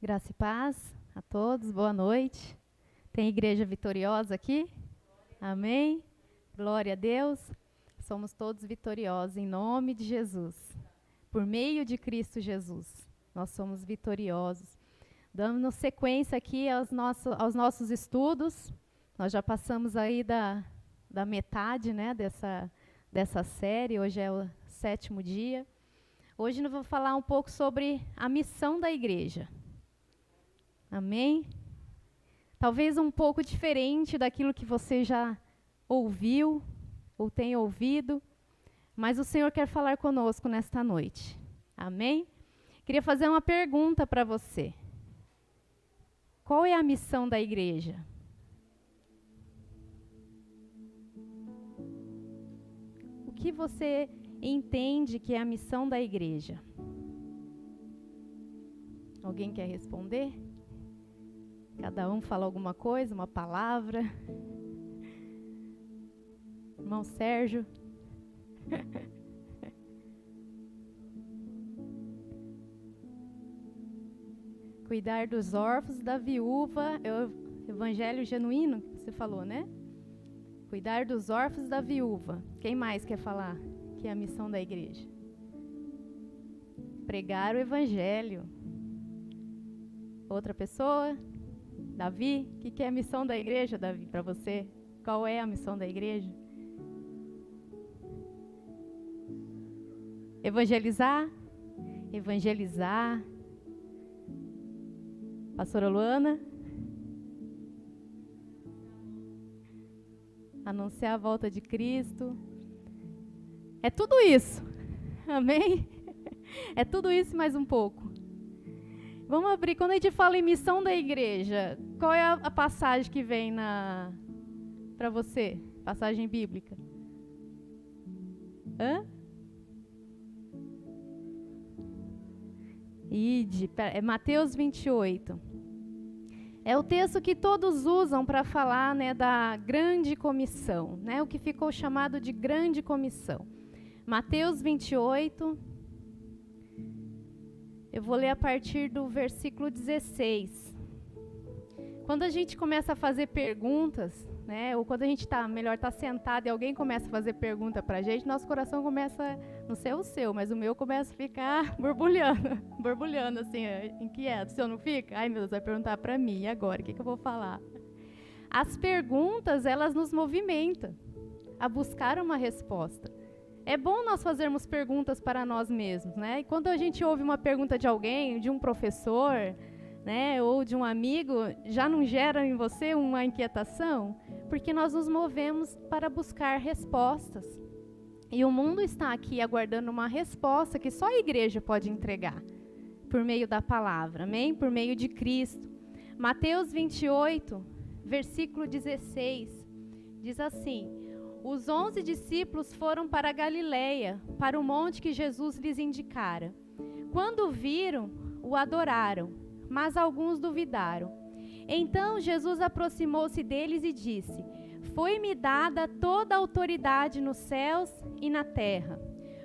Graça e paz a todos, boa noite. Tem igreja vitoriosa aqui? Amém? Glória a Deus. Somos todos vitoriosos em nome de Jesus. Por meio de Cristo Jesus, nós somos vitoriosos. Dando sequência aqui aos nossos estudos. Nós já passamos aí da metade, né, dessa série. Hoje é o 7º dia. Hoje nós vamos falar um pouco sobre a missão da igreja. Amém? Talvez um pouco diferente daquilo que você já ouviu ou tem ouvido, mas o Senhor quer falar conosco nesta noite. Amém? Queria fazer uma pergunta para você. Qual é a missão da igreja? O que você entende que é a missão da igreja? Alguém quer responder? Cada um fala alguma coisa, uma palavra. Irmão Sérgio. Cuidar dos órfãos, da viúva. É o evangelho genuíno que você falou, né? Cuidar dos órfãos, da viúva. Quem mais quer falar que é a missão da igreja? Pregar o evangelho. Outra pessoa? Davi, o que é a missão da igreja, Davi, para você? Qual é a missão da igreja? Evangelizar? Evangelizar. Pastora Luana? Anunciar a volta de Cristo. É tudo isso. Amém? É tudo isso e mais um pouco. Vamos abrir. Quando a gente fala em missão da igreja, qual é a passagem que vem para você? Passagem bíblica. É Mateus 28. É o texto que todos usam para falar, né, da grande comissão, né, o que ficou chamado de grande comissão. Mateus 28. Eu vou ler a partir do versículo 16. Quando a gente começa a fazer perguntas, né, ou quando a gente está sentado e alguém começa a fazer pergunta para a gente, nosso coração começa, não sei o seu, mas o meu começa a ficar borbulhando assim, inquieto. O seu não fica? Ai, meu Deus, vai perguntar para mim, e agora? O que eu vou falar? As perguntas, elas nos movimentam a buscar uma resposta. É bom nós fazermos perguntas para nós mesmos, né? E quando a gente ouve uma pergunta de alguém, de um professor, né, ou de um amigo, já não gera em você uma inquietação? Porque nós nos movemos para buscar respostas. E o mundo está aqui aguardando uma resposta que só a igreja pode entregar, por meio da palavra, amém? Por meio de Cristo. Mateus 28, versículo 16, diz assim: Os 11 discípulos foram para a Galileia, para o monte que Jesus lhes indicara. Quando o viram, o adoraram, mas alguns duvidaram. Então Jesus aproximou-se deles e disse: Foi-me dada toda a autoridade nos céus e na terra.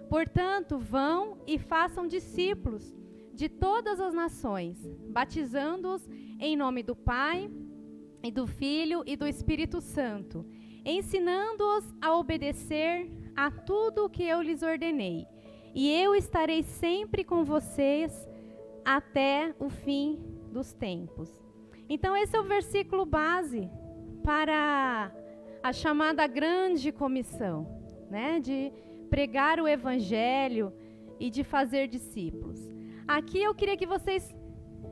Portanto, vão e façam discípulos de todas as nações, batizando-os em nome do Pai, e do Filho e do Espírito Santo, ensinando-os a obedecer a tudo o que eu lhes ordenei. E eu estarei sempre com vocês até o fim dos tempos. Então esse é o versículo base para a chamada grande comissão, né? De pregar o evangelho e de fazer discípulos. Aqui eu queria que vocês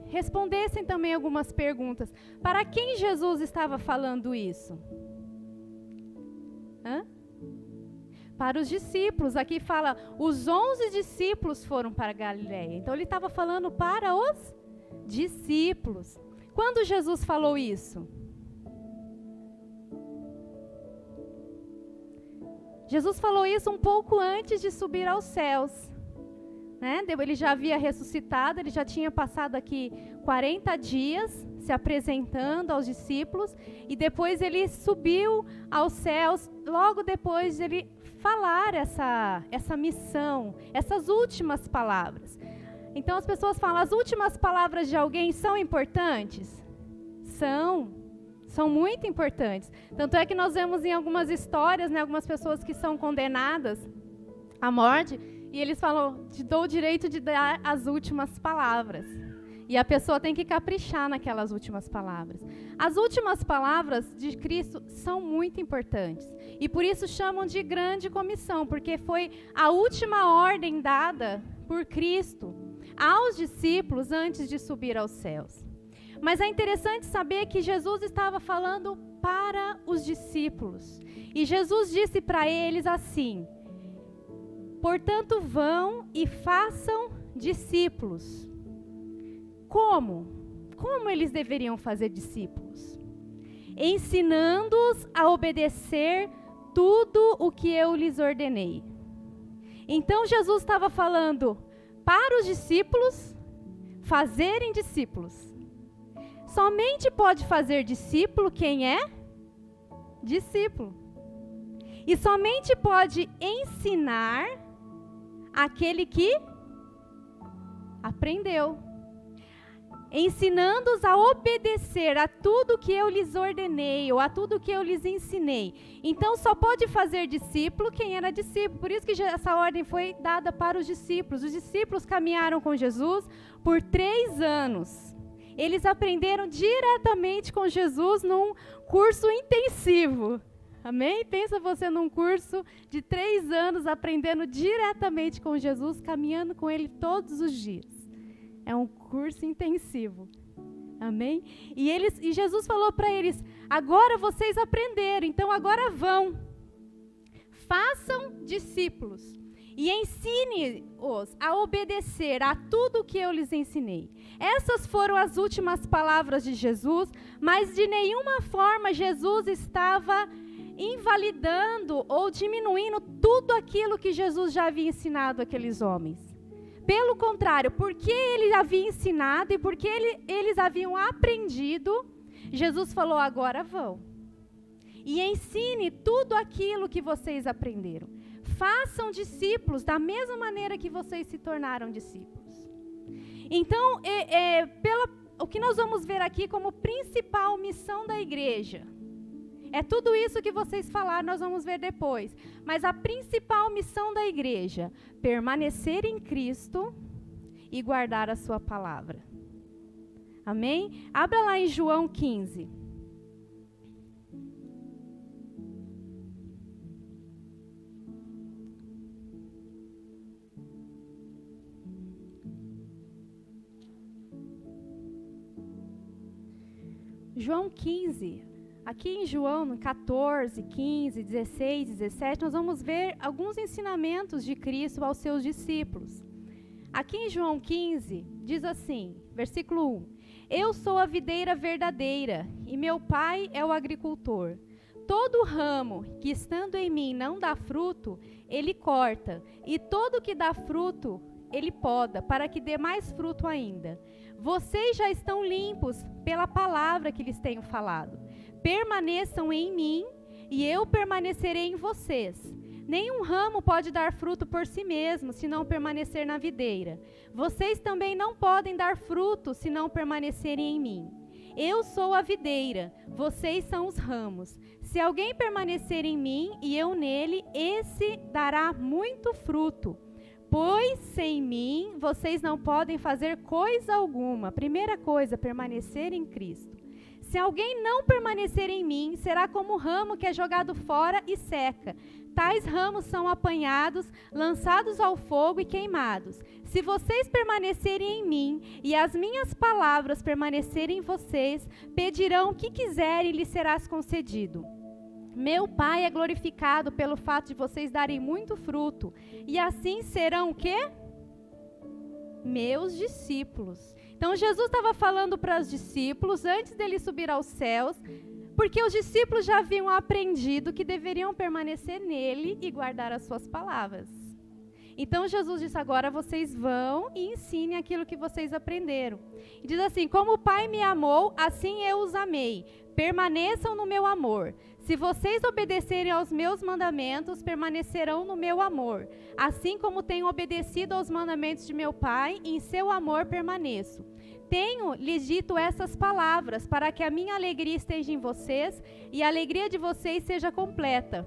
respondessem também algumas perguntas. Para quem Jesus estava falando isso? Para os discípulos. Aqui fala, os 11 discípulos foram para Galileia. Então ele estava falando para os discípulos. Quando Jesus falou isso? Jesus falou isso um pouco antes de subir aos céus, né? Ele já havia ressuscitado, ele já tinha passado aqui 40 dias se apresentando aos discípulos, e depois ele subiu aos céus, logo depois de ele falar essa missão, essas últimas palavras. Então as pessoas falam, as últimas palavras de alguém são importantes? São muito importantes. Tanto é que nós vemos em algumas histórias, né, algumas pessoas que são condenadas à morte, e eles falam, te dou o direito de dar as últimas palavras. E a pessoa tem que caprichar naquelas últimas palavras. As últimas palavras de Cristo são muito importantes. E por isso chamam de grande comissão, porque foi a última ordem dada por Cristo aos discípulos antes de subir aos céus. Mas é interessante saber que Jesus estava falando para os discípulos. E Jesus disse para eles assim: portanto, vão e façam discípulos. Como? Como eles deveriam fazer discípulos? Ensinando-os a obedecer tudo o que eu lhes ordenei. Então Jesus estava falando para os discípulos fazerem discípulos. Somente pode fazer discípulo quem é discípulo. E somente pode ensinar aquele que aprendeu. Ensinando-os a obedecer a tudo que eu lhes ordenei, ou a tudo que eu lhes ensinei. Então, só pode fazer discípulo quem era discípulo. Por isso que essa ordem foi dada para os discípulos. Os discípulos caminharam com Jesus por 3 anos. Eles aprenderam diretamente com Jesus num curso intensivo. Amém? Pensa você num curso de 3 anos, aprendendo diretamente com Jesus, caminhando com Ele todos os dias. É um curso intensivo. Amém? E Jesus falou para eles, agora vocês aprenderam, então agora vão. Façam discípulos e ensine-os a obedecer a tudo que eu lhes ensinei. Essas foram as últimas palavras de Jesus, mas de nenhuma forma Jesus estava invalidando ou diminuindo tudo aquilo que Jesus já havia ensinado àqueles homens. Pelo contrário, porque ele havia ensinado e porque eles haviam aprendido, Jesus falou, agora vão. E ensine tudo aquilo que vocês aprenderam. Façam discípulos da mesma maneira que vocês se tornaram discípulos. Então, o que nós vamos ver aqui como principal missão da igreja, é tudo isso que vocês falaram, nós vamos ver depois. Mas a principal missão da igreja, permanecer em Cristo e guardar a sua palavra. Amém? Abra lá em João 15. João 15. Aqui em João 14, 15, 16, 17, nós vamos ver alguns ensinamentos de Cristo aos seus discípulos. Aqui em João 15, diz assim, versículo 1, eu sou a videira verdadeira e meu pai é o agricultor. Todo ramo que estando em mim não dá fruto, ele corta, e todo que dá fruto, ele poda, para que dê mais fruto ainda. Vocês já estão limpos pela palavra que lhes tenho falado. Permaneçam em mim e eu permanecerei em vocês. Nenhum ramo pode dar fruto por si mesmo, se não permanecer na videira. Vocês também não podem dar fruto, se não permanecerem em mim. Eu sou a videira, vocês são os ramos. Se alguém permanecer em mim e eu nele, esse dará muito fruto. Pois sem mim, vocês não podem fazer coisa alguma. Primeira coisa, permanecer em Cristo. Se alguém não permanecer em mim, será como o ramo que é jogado fora e seca. Tais ramos são apanhados, lançados ao fogo e queimados. Se vocês permanecerem em mim e as minhas palavras permanecerem em vocês, pedirão o que quiserem e lhes será concedido. Meu Pai é glorificado pelo fato de vocês darem muito fruto. E assim serão o quê? Meus discípulos. Então, Jesus estava falando para os discípulos, antes dele subir aos céus, porque os discípulos já haviam aprendido que deveriam permanecer nele e guardar as suas palavras. Então Jesus disse, agora vocês vão e ensinem aquilo que vocês aprenderam. E diz assim, como o Pai me amou, assim eu os amei. Permaneçam no meu amor. Se vocês obedecerem aos meus mandamentos, permanecerão no meu amor. Assim como tenho obedecido aos mandamentos de meu Pai, em seu amor permaneço. Tenho lhes dito essas palavras, para que a minha alegria esteja em vocês e a alegria de vocês seja completa.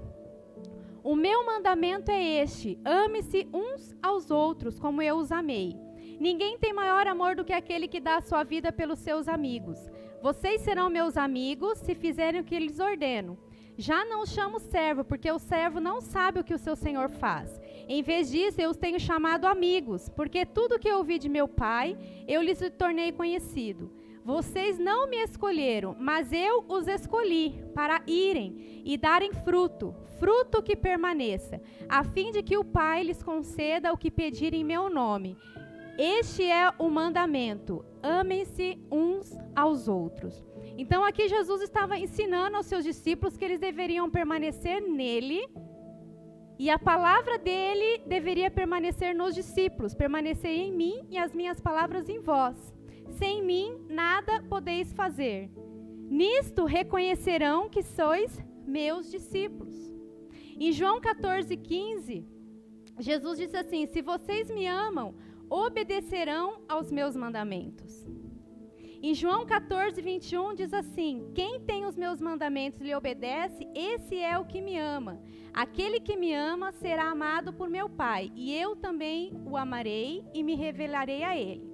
O meu mandamento é este: ame-se uns aos outros, como eu os amei. Ninguém tem maior amor do que aquele que dá a sua vida pelos seus amigos. Vocês serão meus amigos se fizerem o que lhes ordeno. Já não os chamo servo, porque o servo não sabe o que o seu senhor faz. Em vez disso, eu os tenho chamado amigos, porque tudo que eu ouvi de meu Pai, eu lhes tornei conhecido. Vocês não me escolheram, mas eu os escolhi para irem e darem fruto, fruto que permaneça, a fim de que o Pai lhes conceda o que pedirem em meu nome. Este é o mandamento: amem-se uns aos outros. Então aqui Jesus estava ensinando aos seus discípulos que eles deveriam permanecer nele e a palavra dele deveria permanecer nos discípulos, permanecer em mim e as minhas palavras em vós. Sem mim nada podeis fazer. Nisto reconhecerão que sois meus discípulos. Em João 14:15, Jesus disse assim: se vocês me amam, obedecerão aos meus mandamentos. Em João 14:21 diz assim: quem tem os meus mandamentos e lhe obedece, esse é o que me ama. Aquele que me ama será amado por meu Pai, e eu também o amarei e me revelarei a ele.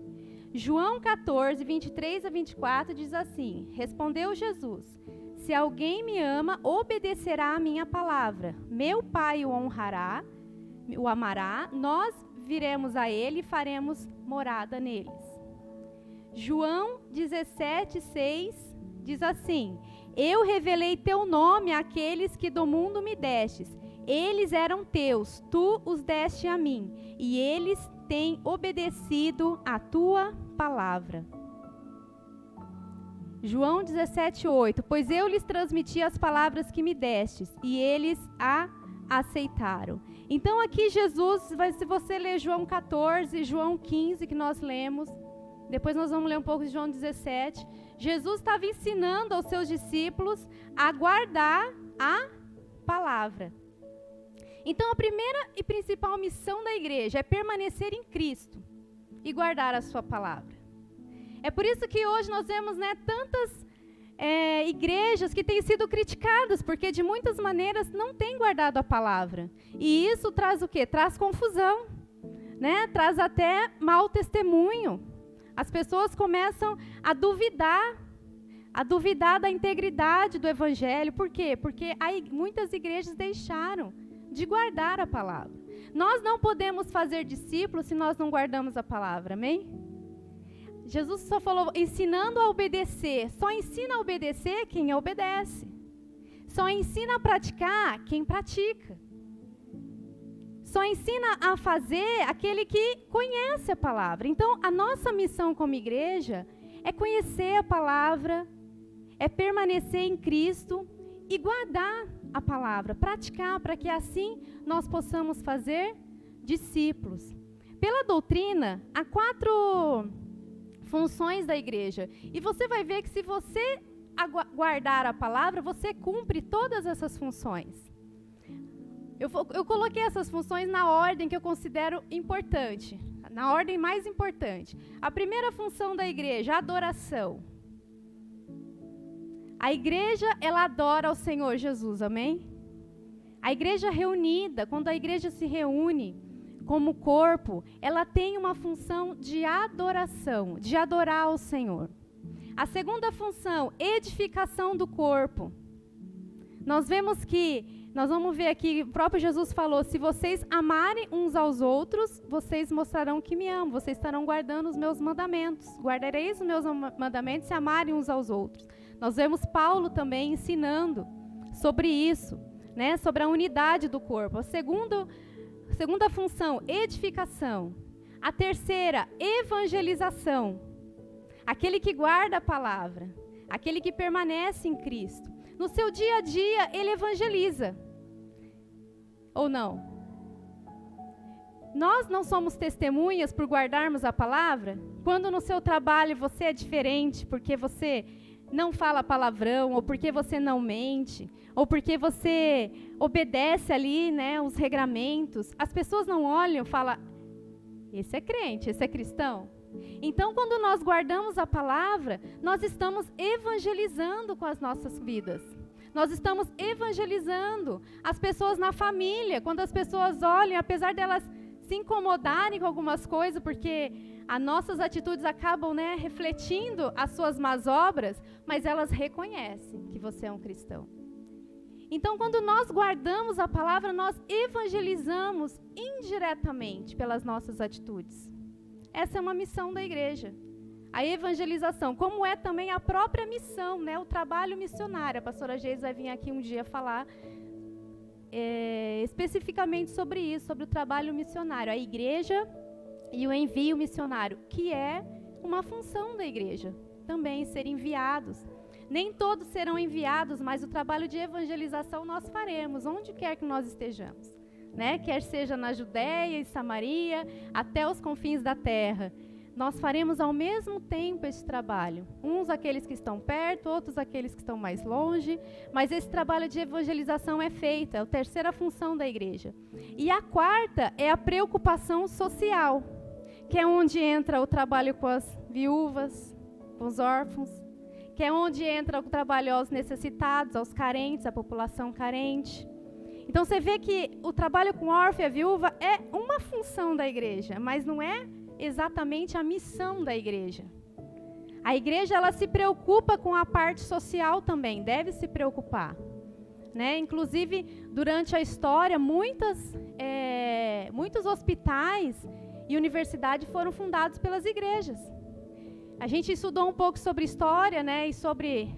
João 14:23-24 diz assim: respondeu Jesus: se alguém me ama, obedecerá à minha palavra. Meu Pai o honrará, o amará, nós viremos a ele e faremos morada neles. João 17:6 diz assim: eu revelei teu nome àqueles que do mundo me destes. Eles eram teus, tu os deste a mim, e eles têm obedecido a tua palavra. João 17:8 pois eu lhes transmiti as palavras que me destes, e eles a aceitaram. Então aqui Jesus, se você ler João 14, João 15, que nós lemos, depois nós vamos ler um pouco de João 17, Jesus estava ensinando aos seus discípulos a guardar a palavra. Então a primeira e principal missão da igreja é permanecer em Cristo e guardar a sua palavra. É por isso que hoje nós vemos, tantas igrejas que têm sido criticadas, porque de muitas maneiras não têm guardado a palavra. E isso traz o quê? Traz confusão, traz até mau testemunho. As pessoas começam a duvidar da integridade do evangelho. Por quê? Porque muitas igrejas deixaram de guardar a palavra. Nós não podemos fazer discípulos se nós não guardamos a palavra, amém? Jesus só falou ensinando a obedecer. Só ensina a obedecer quem obedece. Só ensina a praticar quem pratica. Só ensina a fazer aquele que conhece a palavra. Então, a nossa missão como igreja é conhecer a palavra, é permanecer em Cristo e guardar a palavra, praticar, para que assim nós possamos fazer discípulos. Pela doutrina, há 4 funções da igreja. E você vai ver que se você guardar a palavra, você cumpre todas essas funções. Eu coloquei essas funções na ordem que eu considero importante, na ordem mais importante. A primeira função da igreja, a adoração. A igreja, ela adora ao Senhor Jesus, amém? A igreja reunida, quando a igreja se reúne como corpo, ela tem uma função de adoração, de adorar ao Senhor. A segunda função, edificação do corpo. Nós vamos ver aqui, o próprio Jesus falou: se vocês amarem uns aos outros, vocês mostrarão que me amam, vocês estarão guardando os meus mandamentos. Guardareis os meus mandamentos e amarem uns aos outros. Nós vemos Paulo também ensinando sobre isso, sobre a unidade do corpo. A segunda função, edificação. A terceira, evangelização. Aquele que guarda a palavra, aquele que permanece em Cristo. No seu dia a dia, ele evangeliza. Ou não? Nós não somos testemunhas por guardarmos a palavra? Quando no seu trabalho você é diferente porque você não fala palavrão, ou porque você não mente, ou porque você obedece ali, né, os regramentos, as pessoas não olham e falam, esse é crente, esse é cristão. Então, quando nós guardamos a palavra, nós estamos evangelizando com as nossas vidas. Nós estamos evangelizando as pessoas na família. Quando as pessoas olham, apesar delas se incomodarem com algumas coisas, porque as nossas atitudes acabam, né, refletindo as suas más obras, mas elas reconhecem que você é um cristão. Então, quando nós guardamos a palavra, nós evangelizamos indiretamente pelas nossas atitudes. Essa é uma missão da igreja. A evangelização, como é também a própria missão, né, o trabalho missionário. A pastora Geis vai vir aqui um dia falar especificamente sobre isso, sobre o trabalho missionário, a igreja e o envio missionário, que é uma função da igreja, também ser enviados. Nem todos serão enviados, mas o trabalho de evangelização nós faremos, onde quer que nós estejamos, né? Quer seja na Judéia e Samaria, até os confins da terra. Nós faremos ao mesmo tempo esse trabalho. Uns aqueles que estão perto, outros aqueles que estão mais longe. Mas esse trabalho de evangelização é feito, é a terceira função da igreja. E a quarta é a preocupação social, que é onde entra o trabalho com as viúvas, com os órfãos, que é onde entra o trabalho aos necessitados, aos carentes, à população carente. Então você vê que o trabalho com órfão e a viúva é uma função da igreja, mas não é exatamente a missão da igreja. A igreja, ela se preocupa com a parte social também, deve se preocupar, né? Inclusive, durante a história, muitos hospitais e universidades foram fundados pelas igrejas. A gente estudou um pouco sobre história, né, e sobre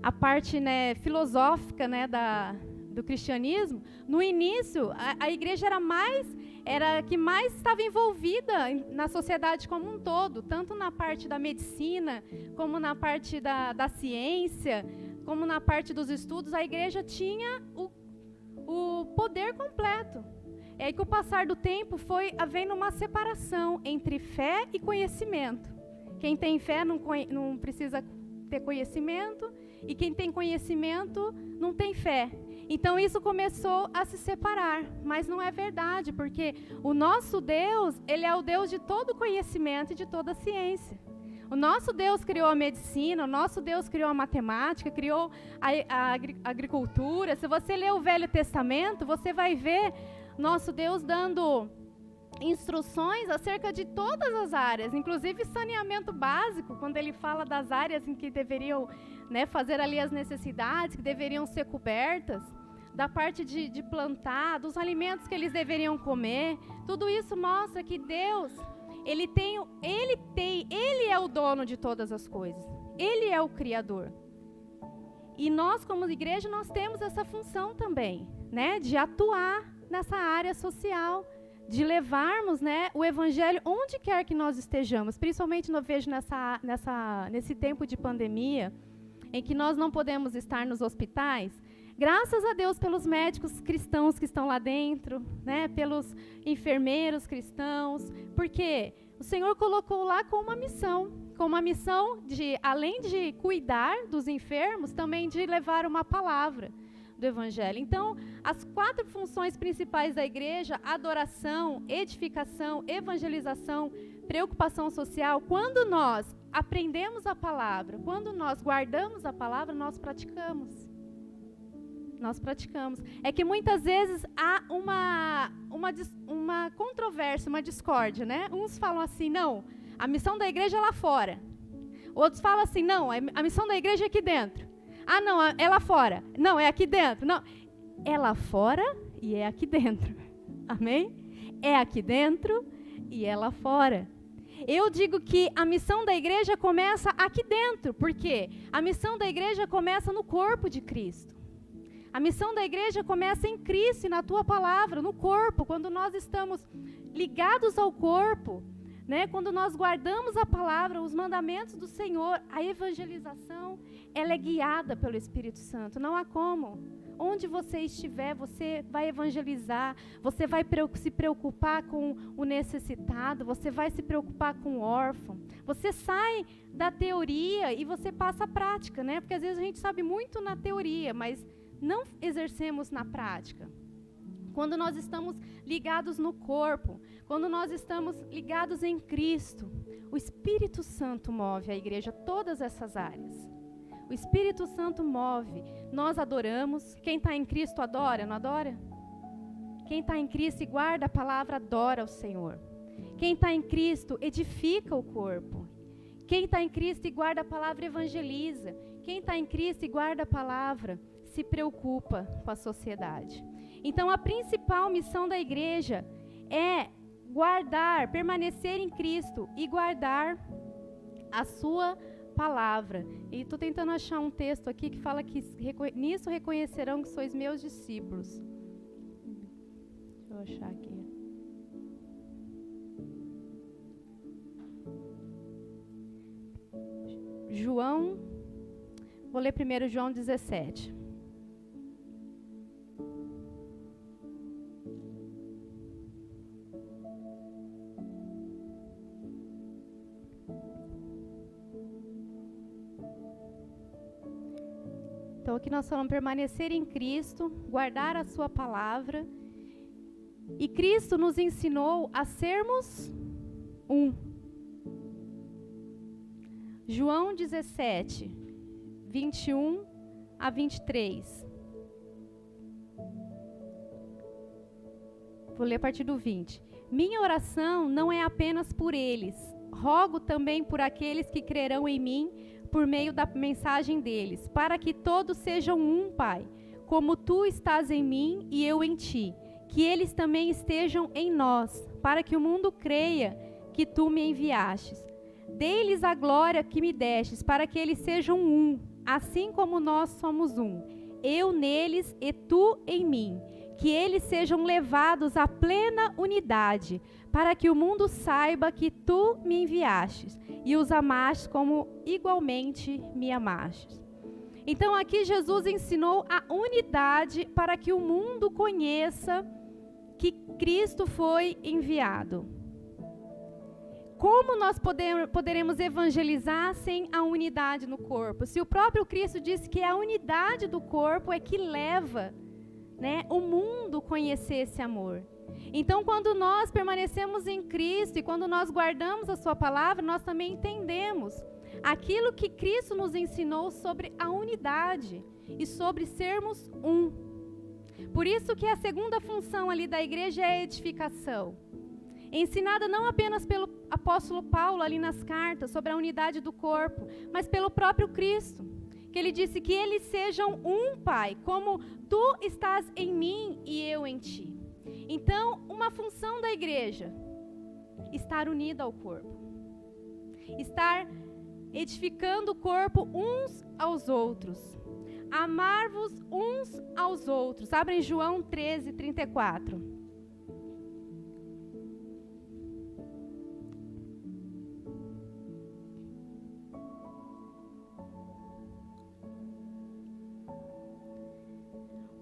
a parte, né, filosófica, né, do cristianismo. No início, a igreja era a que mais estava envolvida na sociedade como um todo, tanto na parte da medicina, como na parte da ciência, como na parte dos estudos. A igreja tinha o poder completo. É aí que o passar do tempo foi havendo uma separação entre fé e conhecimento. Quem tem fé não precisa ter conhecimento, e quem tem conhecimento não tem fé. Então isso começou a se separar, mas não é verdade, porque o nosso Deus, Ele é o Deus de todo conhecimento e de toda ciência. O nosso Deus criou a medicina, o nosso Deus criou a matemática, criou a agricultura. Se você ler o Velho Testamento, você vai ver nosso Deus dando instruções acerca de todas as áreas, inclusive saneamento básico, quando Ele fala das áreas em que deveriam, né, fazer ali as necessidades, que deveriam ser cobertas, da parte de plantar, dos alimentos que eles deveriam comer. Tudo isso mostra que Deus, Ele é o dono de todas as coisas. Ele é o Criador. E nós, como igreja, nós temos essa função também, né, de atuar nessa área social, de levarmos, né, o evangelho onde quer que nós estejamos. Principalmente eu vejo nesse tempo de pandemia, em que nós não podemos estar nos hospitais. Graças a Deus pelos médicos cristãos que estão lá dentro, né, pelos enfermeiros cristãos, porque o Senhor colocou lá com uma missão de, além de cuidar dos enfermos, também de levar uma palavra do evangelho. Então, as 4 funções principais da igreja: adoração, edificação, evangelização, preocupação social. Quando nós aprendemos a palavra, quando nós guardamos a palavra, nós praticamos. Nós praticamos. É que muitas vezes há uma controvérsia, uma discórdia, né? Uns falam assim, não, a missão da igreja é lá fora. Outros falam assim, não, a missão da igreja é aqui dentro. Ah, não, é lá fora. Não, é aqui dentro. Não, é lá fora e é aqui dentro. Amém? É aqui dentro e é lá fora. Eu digo que a missão da igreja começa aqui dentro, porque a missão da igreja começa no corpo de Cristo. A missão da igreja começa em Cristo e na tua palavra, no corpo, quando nós estamos ligados ao corpo, né? Quando nós guardamos a palavra, os mandamentos do Senhor. A evangelização, ela é guiada pelo Espírito Santo, não há como. Onde você estiver, você vai evangelizar, você vai se preocupar com o necessitado, você vai se preocupar com o órfão. Você sai da teoria e você passa a prática, né? Porque às vezes a gente sabe muito na teoria, mas não exercemos na prática. Quando nós estamos ligados no corpo, quando nós estamos ligados em Cristo, o Espírito Santo move a igreja, todas essas áreas. O Espírito Santo move. Nós adoramos. Quem está em Cristo adora, não adora? Quem está em Cristo e guarda a palavra, adora o Senhor. Quem está em Cristo edifica o corpo. Quem está em Cristo e guarda a palavra, evangeliza. Quem está em Cristo e guarda a palavra, se preocupa com a sociedade. Então, a principal missão da igreja é guardar, permanecer em Cristo e guardar a sua palavra. E estou tentando achar um texto aqui que fala que nisso reconhecerão que sois meus discípulos. Deixa eu achar aqui. João, vou ler primeiro João 17. Então, aqui nós falamos permanecer em Cristo, guardar a sua palavra. E Cristo nos ensinou a sermos um. João 17, 21 a 23. Vou ler a partir do 20. Minha oração não é apenas por eles. Rogo também por aqueles que crerão em mim por meio da mensagem deles, para que todos sejam um, Pai, como tu estás em mim e eu em ti, que eles também estejam em nós, para que o mundo creia que tu me enviastes. Dê-lhes a glória que me destes, para que eles sejam um, assim como nós somos um, eu neles e tu em mim, que eles sejam levados à plena unidade, para que o mundo saiba que tu me enviastes e os amastes como igualmente me amastes. Então aqui Jesus ensinou a unidade para que o mundo conheça que Cristo foi enviado. Como nós poderemos evangelizar sem a unidade no corpo? Se o próprio Cristo disse que a unidade do corpo é que leva, o mundo conhecer esse amor. Então, quando nós permanecemos em Cristo e quando nós guardamos a sua palavra, nós também entendemos aquilo que Cristo nos ensinou sobre a unidade e sobre sermos um. Por isso que a segunda função ali da igreja é a edificação. Ensinada não apenas pelo apóstolo Paulo ali nas cartas sobre a unidade do corpo, mas pelo próprio Cristo, que ele disse que eles sejam um, Pai, como tu estás em mim e eu em ti. Então, uma função da igreja, estar unida ao corpo, estar edificando o corpo uns aos outros, amar-vos uns aos outros. Abrem João 13, 34.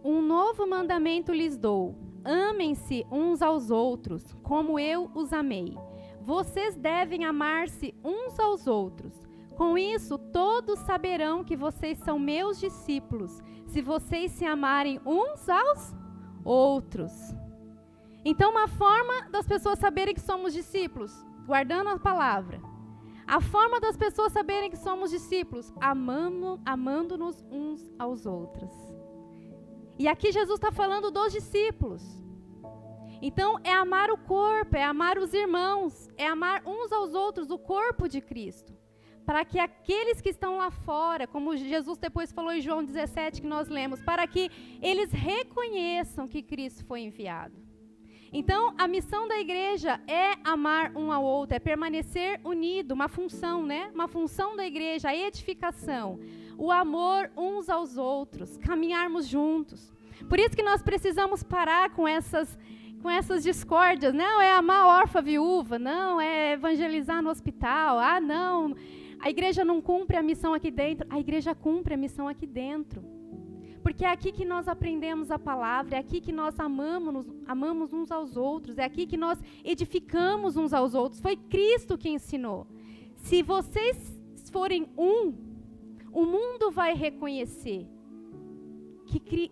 Um novo mandamento lhes dou: amem-se uns aos outros, como eu os amei. Vocês devem amar-se uns aos outros. Com isso, todos saberão que vocês são meus discípulos, se vocês se amarem uns aos outros. Então, uma forma das pessoas saberem que somos discípulos, guardando a palavra. A forma das pessoas saberem que somos discípulos, amando-nos uns aos outros. E aqui Jesus está falando dos discípulos. Então, é amar o corpo, é amar os irmãos, é amar uns aos outros, o corpo de Cristo. Para que aqueles que estão lá fora, como Jesus depois falou em João 17, que nós lemos, para que eles reconheçam que Cristo foi enviado. Então, a missão da igreja é amar um ao outro, é permanecer unido, uma função, Uma função da igreja, a edificação, o amor uns aos outros, caminharmos juntos. Por isso que nós precisamos parar com essas discórdias. Não, é amar a órfã viúva, não, é evangelizar no hospital, não, a igreja não cumpre a missão aqui dentro. A igreja cumpre a missão aqui dentro. Porque é aqui que nós aprendemos a palavra, é aqui que nós amamos uns aos outros, é aqui que nós edificamos uns aos outros. Foi Cristo que ensinou. Se vocês forem o mundo vai reconhecer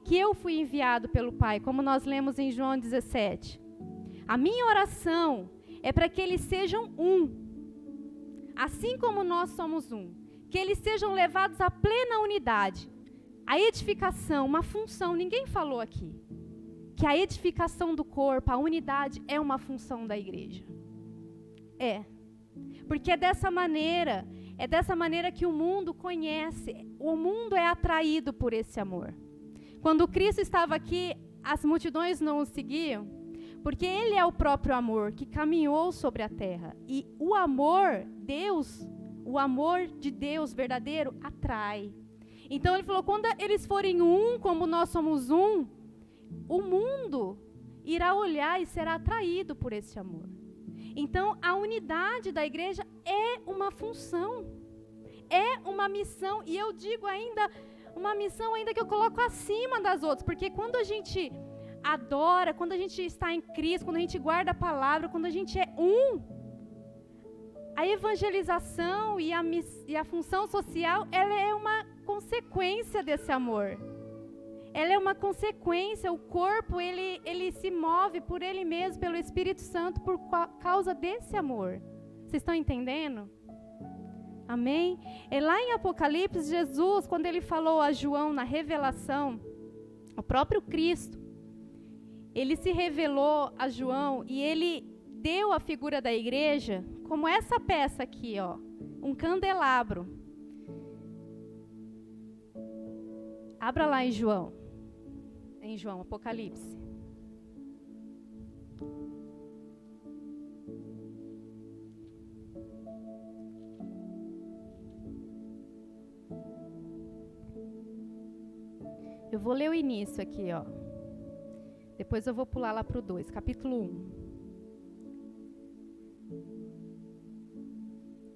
que eu fui enviado pelo Pai, como nós lemos em João 17. A minha oração é para que eles sejam assim como nós somos que eles sejam levados à plena unidade. A edificação, uma função, ninguém falou aqui, que a edificação do corpo, a unidade é uma função da igreja. Porque é dessa maneira que o mundo conhece, o mundo é atraído por esse amor. Quando Cristo estava aqui, as multidões não o seguiam, porque Ele é o próprio amor que caminhou sobre a terra. E o amor de Deus verdadeiro atrai. Então Ele falou, quando eles forem como nós somos o mundo irá olhar e será atraído por esse amor. Então a unidade da igreja é uma função, é uma missão, e eu digo ainda, uma missão ainda que eu coloco acima das outras, porque quando a gente adora, quando a gente está em Cristo, quando a gente guarda a palavra, quando a gente é a evangelização e a função social, ela é uma consequência desse amor. Ela é uma consequência, o corpo, ele se move por ele mesmo, pelo Espírito Santo, por causa desse amor. Vocês estão entendendo? Amém? E lá em Apocalipse, Jesus, quando ele falou a João na revelação, o próprio Cristo, ele se revelou a João e ele deu a figura da igreja como essa peça aqui, um candelabro. Abra lá em João, Apocalipse. Eu vou ler o início aqui, Depois eu vou pular lá para o 2, capítulo 1.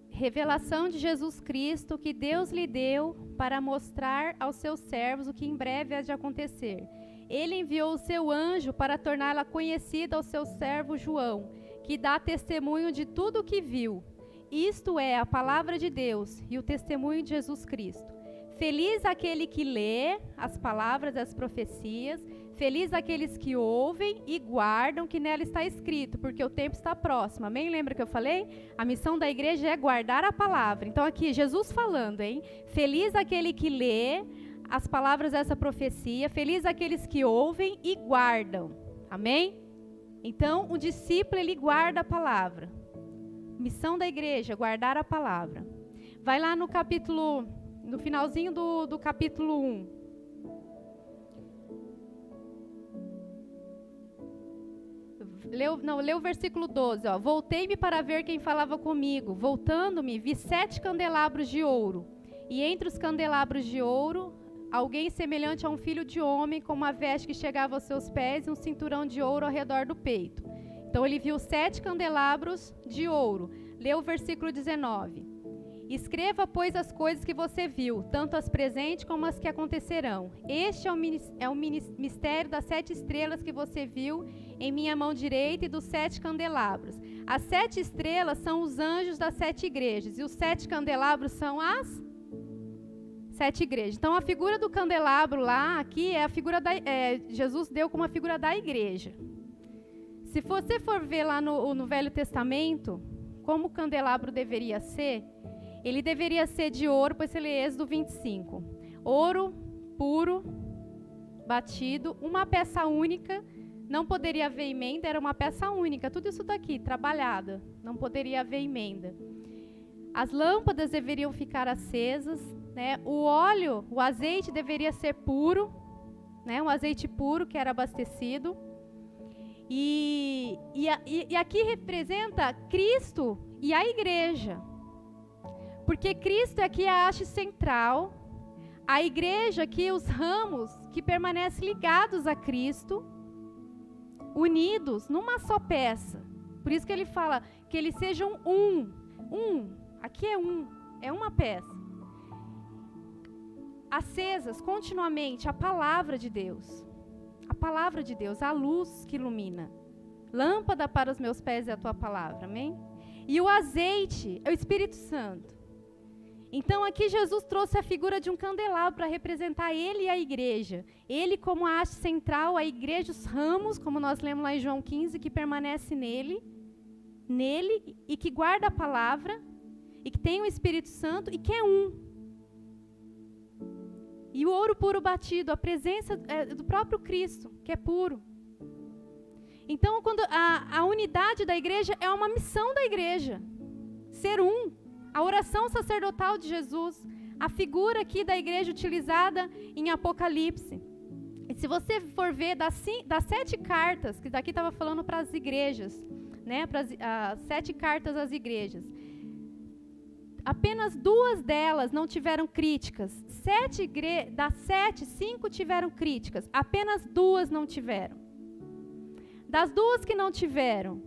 Revelação de Jesus Cristo que Deus lhe deu para mostrar aos seus servos o que em breve há de acontecer. Ele enviou o seu anjo para torná-la conhecida ao seu servo João, que dá testemunho de tudo o que viu. Isto é a palavra de Deus e o testemunho de Jesus Cristo. Feliz aquele que lê as palavras das profecias, feliz aqueles que ouvem e guardam o que nela está escrito, porque o tempo está próximo. Amém? Lembra que eu falei? A missão da igreja é guardar a palavra. Então aqui, Jesus falando, Feliz aquele que lê as palavras dessa profecia, feliz aqueles que ouvem e guardam. Amém? Então, o discípulo, ele guarda a palavra. Missão da igreja, guardar a palavra. Vai lá no finalzinho do capítulo 1. Lê o versículo 12. Voltei-me para ver quem falava comigo. Voltando-me, vi 7 candelabros de ouro. E entre os candelabros de ouro, alguém semelhante a um filho de homem, com uma veste que chegava aos seus pés e um cinturão de ouro ao redor do peito. Então ele viu 7 candelabros de ouro. Lê o versículo 19. Escreva, pois, as coisas que você viu, tanto as presentes como as que acontecerão. Este é o mistério das 7 estrelas que você viu em minha mão direita e dos 7 candelabros. As 7 estrelas são os anjos das 7 igrejas, e os 7 candelabros são as 7 igrejas. Então, a figura do candelabro lá, aqui, é a figura Jesus deu como a figura da igreja. Se você for ver lá no Velho Testamento, como o candelabro deveria ser, ele deveria ser de ouro, pois ele é Êxodo 25. Ouro puro, batido, uma peça única, não poderia haver emenda, era uma peça única, tudo isso daqui, trabalhada, não poderia haver emenda. As lâmpadas deveriam ficar acesas, o óleo, o azeite deveria ser puro, um azeite puro que era abastecido. E aqui representa Cristo e a igreja. Porque Cristo aqui é a haste central, a igreja aqui, os ramos que permanecem ligados a Cristo, unidos numa só peça. Por isso que ele fala que eles sejam aqui é uma peça. acesas continuamente a palavra de Deus. A palavra de Deus, a luz que ilumina. Lâmpada para os meus pés é a tua palavra, amém? E o azeite é o Espírito Santo. Então aqui Jesus trouxe a figura de um candelabro para representar ele e a igreja. Ele como a haste central, a igreja, os ramos, como nós lemos lá em João 15, que permanece nele e que guarda a palavra, e que tem o Espírito Santo e que é um. E o ouro puro batido, a presença do próprio Cristo, que é puro. Então, quando a unidade da igreja é uma missão da igreja, ser um. A oração sacerdotal de Jesus, a figura aqui da igreja utilizada em Apocalipse. E se você for ver das 7 cartas, que daqui estava falando para as igrejas, né, as 7 cartas às igrejas, apenas 2 delas não tiveram críticas. Das 7, 5 tiveram críticas, apenas 2 não tiveram. Das 2 que não tiveram,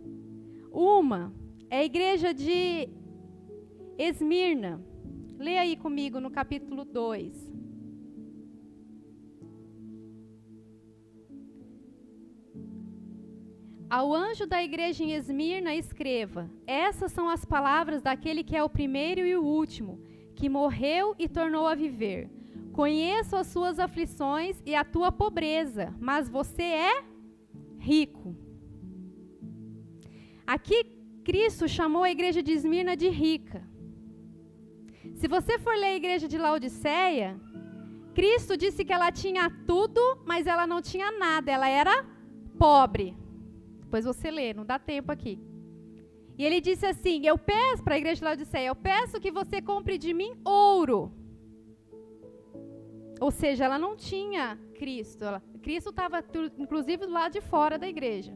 uma é a igreja de Esmirna. Leia aí comigo no capítulo 2. Ao anjo da igreja em Esmirna escreva: essas são as palavras daquele que é o primeiro e o último, que morreu e tornou a viver. Conheço as suas aflições e a tua pobreza, mas você é rico. Aqui Cristo chamou a igreja de Esmirna de rica. Se você for ler a igreja de Laodiceia, Cristo disse que ela tinha tudo, mas ela não tinha nada, ela era pobre. Depois você lê, não dá tempo aqui. E ele disse assim, eu peço para a igreja de Laodiceia, eu peço que você compre de mim ouro. Ou seja, ela não tinha Cristo. Cristo estava, inclusive, do lado de fora da igreja.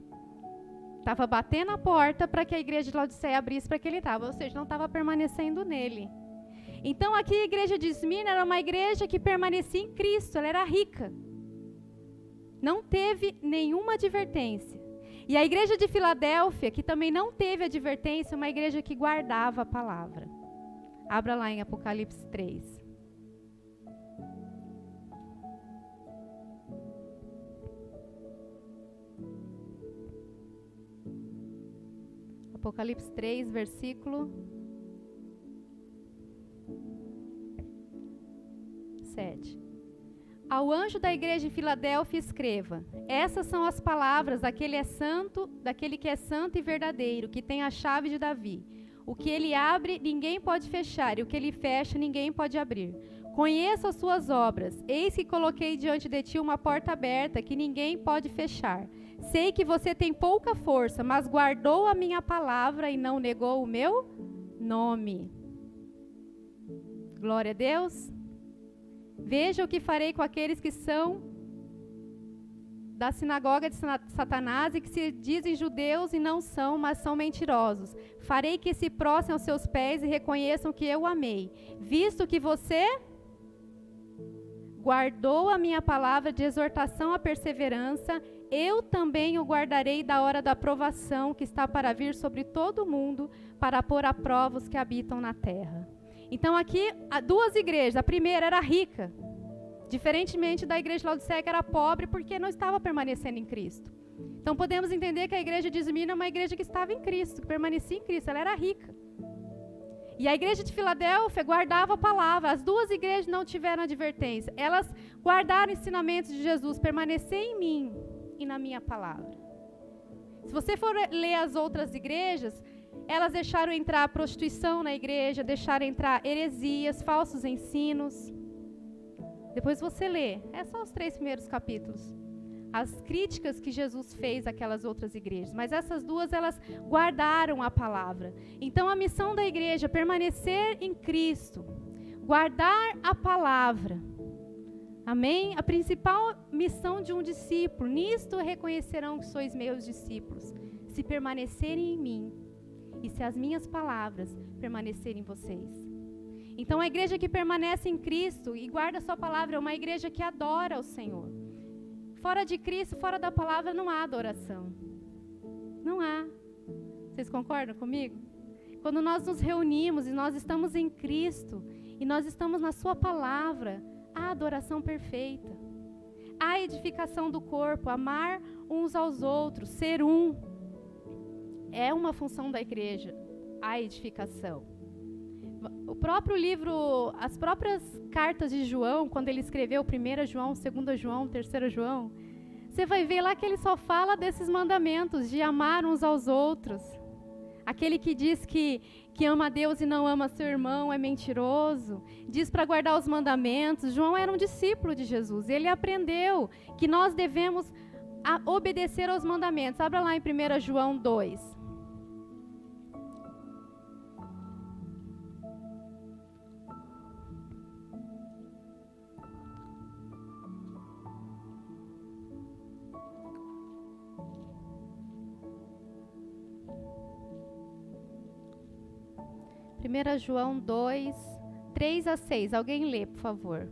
Estava batendo a porta para que a igreja de Laodiceia abrisse para que ele estava. Ou seja, não estava permanecendo nele. Então, aqui a igreja de Esmirna era uma igreja que permanecia em Cristo. Ela era rica. Não teve nenhuma advertência. E a igreja de Filadélfia, que também não teve advertência, uma igreja que guardava a palavra. Abra lá em Apocalipse 3. Apocalipse 3, versículo 7. Ao anjo da igreja em Filadélfia escreva: essas são as palavras daquele que é santo e verdadeiro, que tem a chave de Davi. O que ele abre, ninguém pode fechar, e o que ele fecha, ninguém pode abrir. Conheço as suas obras. Eis que coloquei diante de ti uma porta aberta, que ninguém pode fechar. Sei que você tem pouca força, mas guardou a minha palavra e não negou o meu nome. Glória a Deus. Veja o que farei com aqueles que são da sinagoga de Satanás e que se dizem judeus e não são, mas são mentirosos. Farei que se prostrem aos seus pés e reconheçam que eu amei. Visto que você guardou a minha palavra de exortação à perseverança, eu também o guardarei da hora da provação que está para vir sobre todo o mundo, para pôr à prova os que habitam na terra. Então aqui, há 2 igrejas. A primeira era rica, diferentemente da igreja de Laodiceia, que era pobre porque não estava permanecendo em Cristo. Então podemos entender que a igreja de Esmirna é uma igreja que estava em Cristo, que permanecia em Cristo, ela era rica. E a igreja de Filadélfia guardava a palavra. As 2 igrejas não tiveram advertência. Elas guardaram ensinamentos de Jesus, permanecer em mim e na minha palavra. Se você for ler as outras igrejas, elas deixaram entrar a prostituição na igreja, deixaram entrar heresias, falsos ensinos. Depois você lê, é só os 3 primeiros capítulos. As críticas que Jesus fez àquelas outras igrejas. Mas essas 2, elas guardaram a palavra. Então a missão da igreja é permanecer em Cristo. Guardar a palavra. Amém? A principal missão de um discípulo. Nisto reconhecerão que sois meus discípulos. Se permanecerem em mim. E se as minhas palavras permanecerem em vocês. Então a igreja que permanece em Cristo e guarda a sua palavra é uma igreja que adora o Senhor. Fora de Cristo, fora da palavra, não há adoração. Não há. Vocês concordam comigo? Quando nós nos reunimos e nós estamos em Cristo, e nós estamos na sua palavra, a adoração perfeita, a edificação do corpo, amar uns aos outros, ser um. É uma função da igreja, a edificação. O próprio livro, as próprias cartas de João, quando ele escreveu 1 João, 2 João, 3 João, você vai ver lá que ele só fala desses mandamentos, de amar uns aos outros. Aquele que diz que ama a Deus e não ama seu irmão é mentiroso. Diz para guardar os mandamentos. João era um discípulo de Jesus. Ele aprendeu que nós devemos obedecer aos mandamentos. Abra lá em 1 João 2. João 2, 3 a 6. Alguém lê, por favor.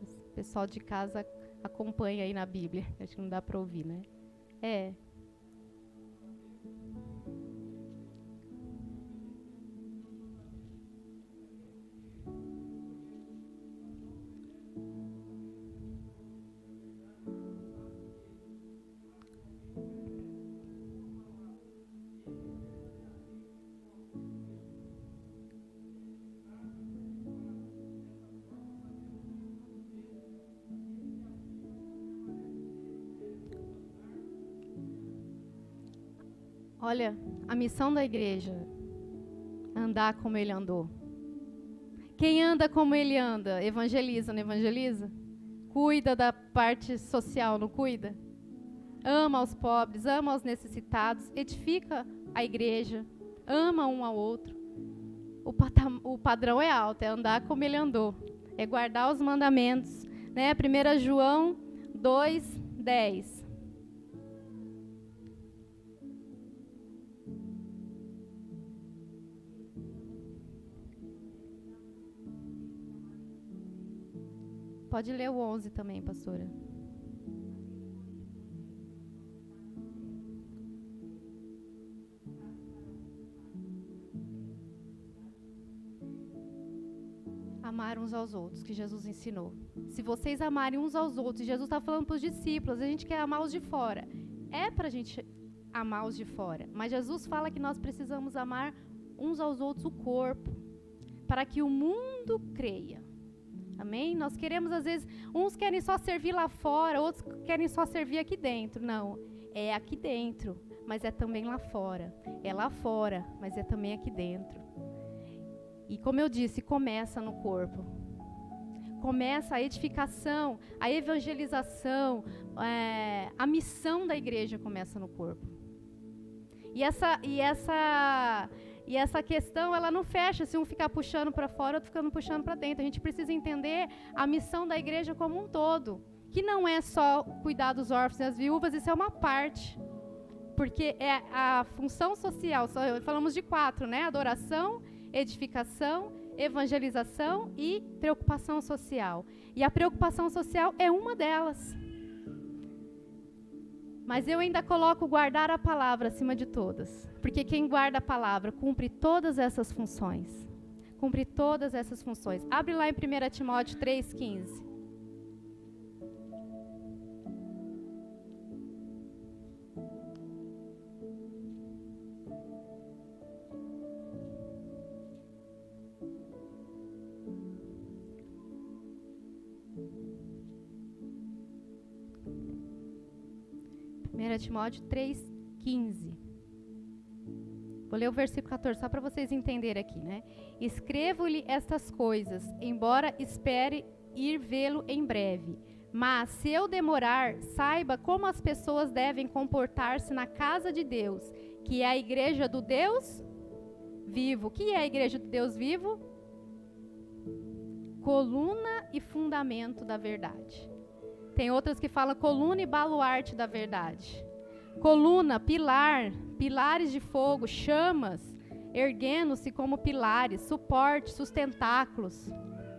O pessoal de casa acompanha aí na Bíblia. Acho que não dá para ouvir, né? É. Olha, a missão da igreja é andar como ele andou. Quem anda como ele anda, evangeliza, não evangeliza? Cuida da parte social, não cuida? Ama os pobres, ama os necessitados, edifica a igreja, ama um ao outro. O padrão é alto, é andar como ele andou, é guardar os mandamentos, né? 1 João 2, 10. Pode ler o 11 também, pastora. Amar uns aos outros, que Jesus ensinou. Se vocês amarem uns aos outros, Jesus está falando para os discípulos, a gente quer amar os de fora. É para a gente amar os de fora. Mas Jesus fala que nós precisamos amar uns aos outros o corpo, para que o mundo creia. Amém? Nós queremos, às vezes, uns querem só servir lá fora, outros querem só servir aqui dentro. Não, é aqui dentro, mas é também lá fora. É lá fora, mas é também aqui dentro. E como eu disse, começa no corpo. Começa a edificação, a evangelização, a missão da igreja começa no corpo. E essa questão, ela não fecha se um ficar puxando para fora, outro ficando puxando para dentro. A gente precisa entender a missão da igreja como um todo, que não é só cuidar dos órfãos e das viúvas, isso é uma parte. Porque é a função social, falamos de 4, né? Adoração, edificação, evangelização e preocupação social. E a preocupação social é uma delas. Mas eu ainda coloco guardar a palavra acima de todas. Porque quem guarda a palavra cumpre todas essas funções. Cumpre todas essas funções. Abre lá em 1 Timóteo 3,15. Timóteo 3,15. Vou ler o versículo 14, só para vocês entenderem aqui, né? Escrevo-lhe estas coisas, embora espere ir vê-lo em breve. Mas, se eu demorar, saiba como as pessoas devem comportar-se na casa de Deus, que é a igreja do Deus vivo. O que é a igreja do Deus vivo? Coluna e fundamento da verdade. Tem outras que falam coluna e baluarte da verdade. Coluna, pilar, pilares de fogo, chamas, erguendo-se como pilares, suporte, sustentáculos.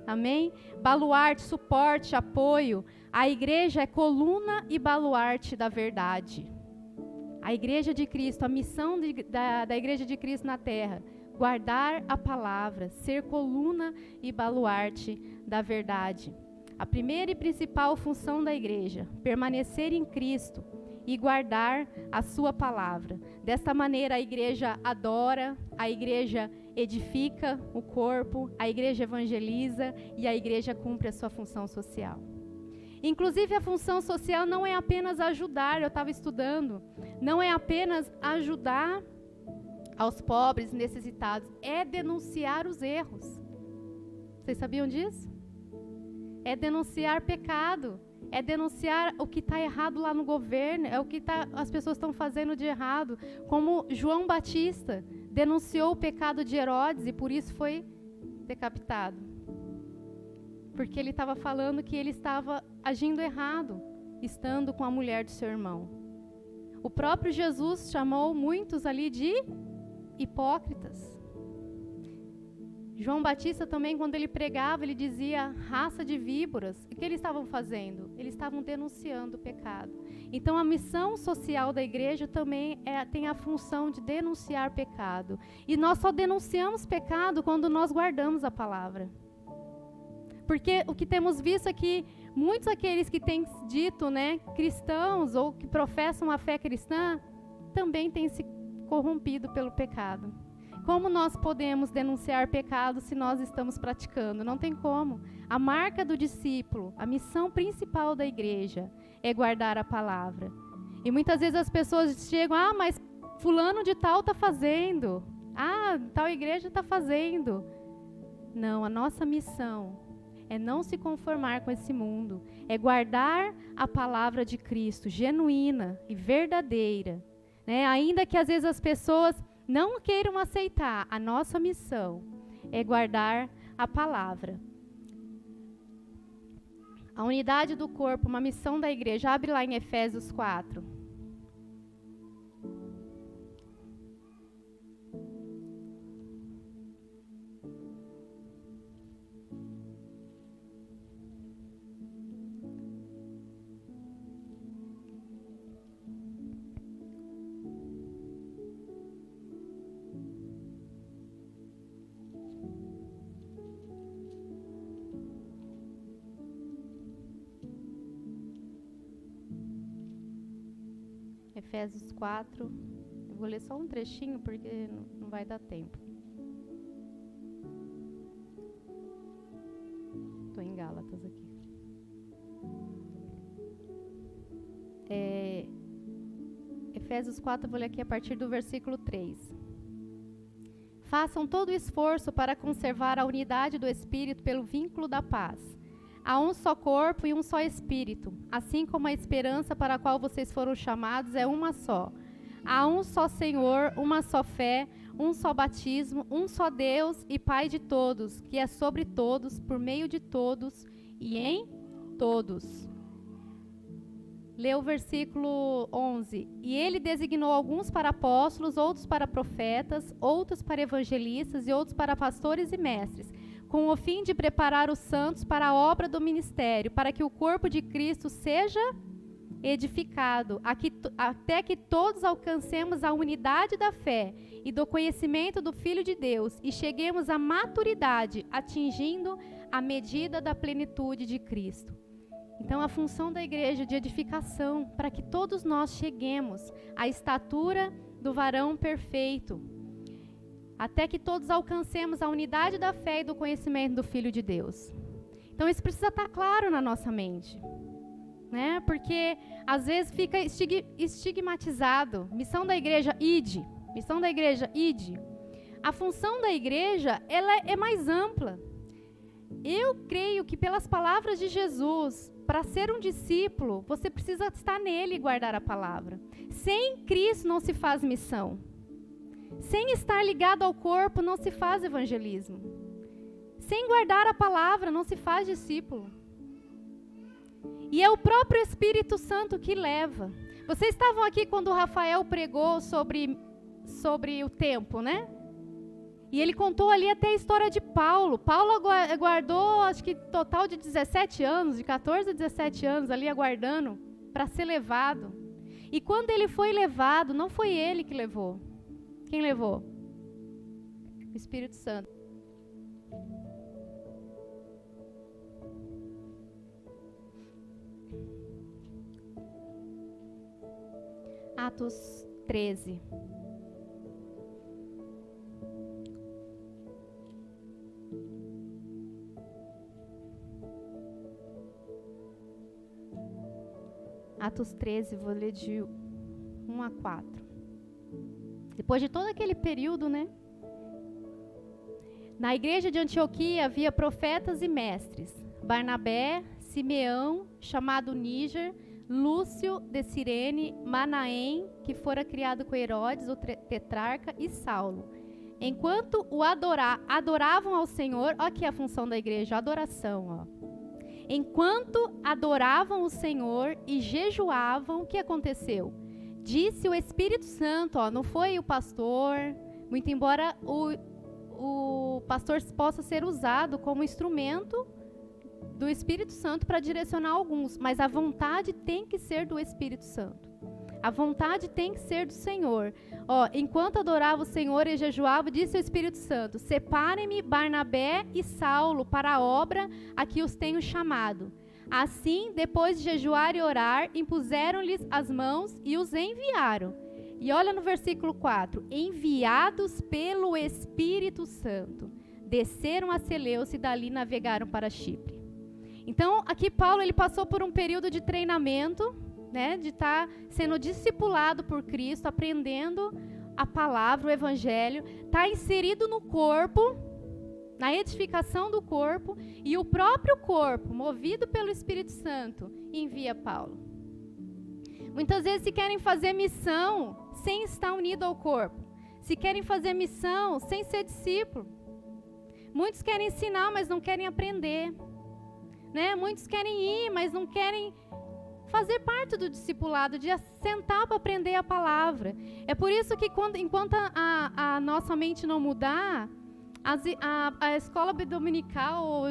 Amém? Baluarte, suporte, apoio. A igreja é coluna e baluarte da verdade. A igreja de Cristo, a missão da igreja de Cristo na terra, guardar a palavra, ser coluna e baluarte da verdade. A primeira e principal função da igreja: permanecer em Cristo e guardar a sua palavra. Desta maneira, a igreja adora, a igreja edifica o corpo, a igreja evangeliza e a igreja cumpre a sua função social. Inclusive, a função social não é apenas ajudar, eu estava estudando, não é apenas ajudar aos pobres, necessitados, é denunciar os erros. Vocês sabiam disso? É denunciar pecado, é denunciar o que está errado lá no governo, é o que as pessoas estão fazendo de errado. Como João Batista denunciou o pecado de Herodes e por isso foi decapitado. Porque ele estava falando que ele estava agindo errado, estando com a mulher do seu irmão. O próprio Jesus chamou muitos ali de hipócritas. João Batista também, quando ele pregava, ele dizia raça de víboras. O que eles estavam fazendo? Eles estavam denunciando o pecado. Então, a missão social da igreja também tem a função de denunciar pecado. E nós só denunciamos pecado quando nós guardamos a palavra. Porque o que temos visto é que muitos daqueles que têm dito, cristãos ou que professam a fé cristã, também têm se corrompido pelo pecado. Como nós podemos denunciar pecado se nós estamos praticando? Não tem como. A marca do discípulo, a missão principal da igreja é guardar a palavra. E muitas vezes as pessoas chegam, mas fulano de tal está fazendo. Tal igreja está fazendo. Não, a nossa missão é não se conformar com esse mundo. É guardar a palavra de Cristo, genuína e verdadeira. Ainda que às vezes as pessoas não queiram aceitar, a nossa missão é guardar a palavra. A unidade do corpo, uma missão da igreja. Abre lá em Efésios 4. Efésios 4, eu vou ler só um trechinho porque não vai dar tempo. Estou em Gálatas aqui. Efésios 4, eu vou ler aqui a partir do versículo 3. Façam todo o esforço para conservar a unidade do Espírito pelo vínculo da paz. Há um só corpo e um só Espírito, assim como a esperança para a qual vocês foram chamados é uma só. Há um só Senhor, uma só fé, um só batismo, um só Deus e Pai de todos, que é sobre todos, por meio de todos e em todos. Lê o versículo 11. E ele designou alguns para apóstolos, outros para profetas, outros para evangelistas e outros para pastores e mestres, com o fim de preparar os santos para a obra do ministério, para que o corpo de Cristo seja edificado, até que todos alcancemos a unidade da fé e do conhecimento do Filho de Deus e cheguemos à maturidade, atingindo a medida da plenitude de Cristo. Então, a função da igreja de edificação, para que todos nós cheguemos à estatura do varão perfeito, até que todos alcancemos a unidade da fé e do conhecimento do Filho de Deus. Então, isso precisa estar claro na nossa mente, porque às vezes fica estigmatizado. Missão da igreja, ide. Missão da igreja, ide. A função da igreja, ela é mais ampla. Eu creio que pelas palavras de Jesus, para ser um discípulo, você precisa estar nele e guardar a palavra. Sem Cristo não se faz missão. Sem estar ligado ao corpo não se faz evangelismo. Sem guardar a palavra não se faz discípulo. E é o próprio Espírito Santo que leva. Vocês estavam aqui quando o Rafael pregou sobre o tempo, E ele contou ali até a história de Paulo. Paulo aguardou, acho que total de 17 anos, de 14 a 17 anos ali aguardando para ser levado. E quando ele foi levado, não foi ele que levou. Quem levou? O Espírito Santo. Atos 13. Atos 13, vou ler de 1 a 4. Depois de todo aquele período, né? Na igreja de Antioquia havia profetas e mestres: Barnabé, Simeão, chamado Níger, Lúcio de Cirene, Manaém, que fora criado com Herodes, o tetrarca, e Saulo. Enquanto adoravam ao Senhor, olha aqui a função da igreja, a adoração, ó. Enquanto adoravam o Senhor e jejuavam, o que aconteceu? Disse o Espírito Santo, ó, não foi o pastor, muito embora o pastor possa ser usado como instrumento do Espírito Santo para direcionar alguns, mas a vontade tem que ser do Espírito Santo. A vontade tem que ser do Senhor. Ó, enquanto adorava o Senhor e jejuava, disse o Espírito Santo: separem-me Barnabé e Saulo para a obra a que os tenho chamado. Assim, depois de jejuar e orar, impuseram-lhes as mãos e os enviaram. E olha no versículo 4: enviados pelo Espírito Santo, desceram a Seleuce e dali navegaram para Chipre. Então, aqui Paulo ele passou por um período de treinamento, né, de estar sendo discipulado por Cristo, aprendendo a palavra, o evangelho, está inserido no corpo, na edificação do corpo, e o próprio corpo, movido pelo Espírito Santo, envia Paulo. Muitas vezes se querem fazer missão sem estar unido ao corpo, se querem fazer missão sem ser discípulo. Muitos querem ensinar, mas não querem aprender, né? Muitos querem ir, mas não querem fazer parte do discipulado, de sentar para aprender a palavra. É por isso que enquanto a nossa mente não mudar, a escola dominical,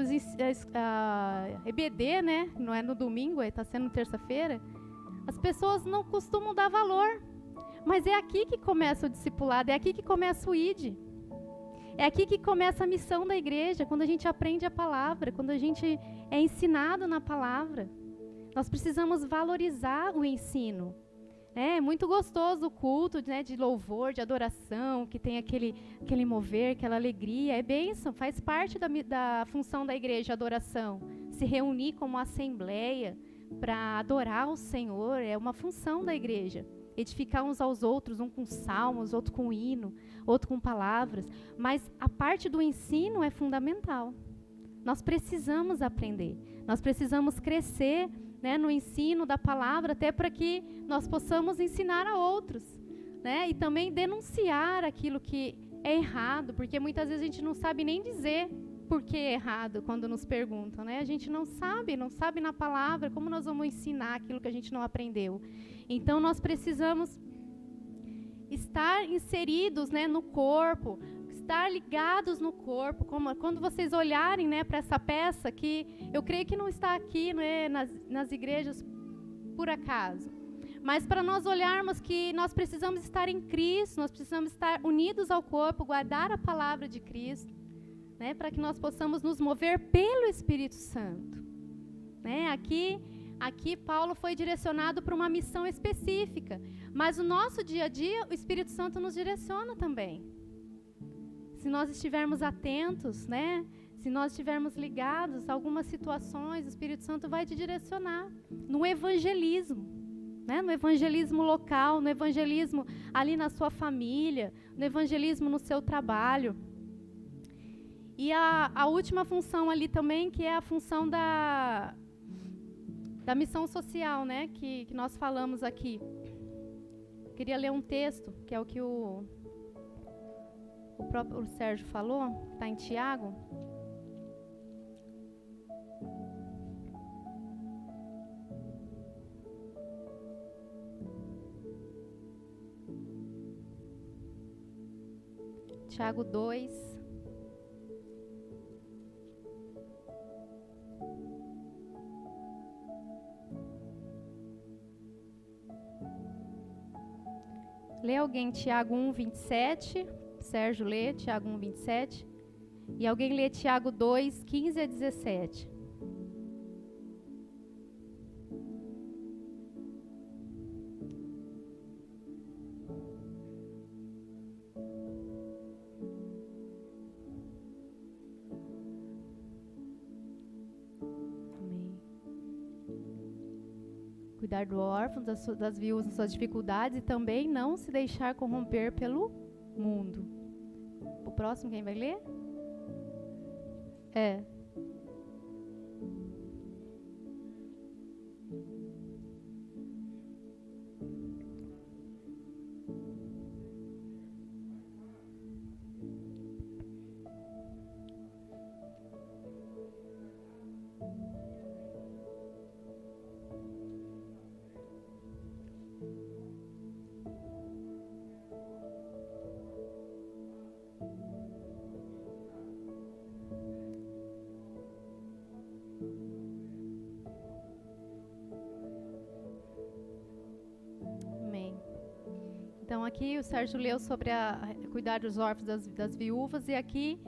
a EBD, né, não é no domingo, está sendo terça-feira, as pessoas não costumam dar valor. Mas é aqui que começa o discipulado, é aqui que começa o ID. É aqui que começa a missão da igreja, quando a gente aprende a palavra, quando a gente é ensinado na palavra. Nós precisamos valorizar o ensino. É muito gostoso o culto, né, de louvor, de adoração, que tem aquele mover, aquela alegria. É bênção, faz parte da função da igreja, a adoração. Se reunir como assembleia para adorar o Senhor é uma função da igreja. Edificar uns aos outros, um com salmos, outro com hino, outro com palavras. Mas a parte do ensino é fundamental. Nós precisamos aprender. Nós precisamos crescer, né, no ensino da palavra, até para que nós possamos ensinar a outros, né, e também denunciar aquilo que é errado, porque muitas vezes a gente não sabe nem dizer por que é errado quando nos perguntam, né? A gente não sabe na palavra, como nós vamos ensinar aquilo que a gente não aprendeu. Então nós precisamos estar inseridos, né, no corpo, estar ligados no corpo, como quando vocês olharem, né, para essa peça, que eu creio que não está aqui, né, nas igrejas por acaso, mas para nós olharmos que nós precisamos estar em Cristo, nós precisamos estar unidos ao corpo, guardar a palavra de Cristo, né, para que nós possamos nos mover pelo Espírito Santo, né? Aqui Paulo foi direcionado para uma missão específica, mas no nosso dia a dia o Espírito Santo nos direciona também. Se nós estivermos atentos, né? Se nós estivermos ligados a algumas situações, o Espírito Santo vai te direcionar no evangelismo, né? No evangelismo local, no evangelismo ali na sua família, no evangelismo no seu trabalho. E a última função ali também, que é a função da missão social, né? Que nós falamos aqui. Queria ler um texto, que é o que o próprio Sérgio falou, está em Tiago. Tiago 2. Lê alguém Tiago 1, 27. Sérgio lê Tiago 1, 27. E alguém lê Tiago 2, 15 a 17. cuidar do órfão, das viúvas nas suas dificuldades e também não se deixar corromper pelo mundo. O próximo, quem vai ler? Então aqui o Sérgio leu sobre cuidar dos órfãos, das viúvas, e aqui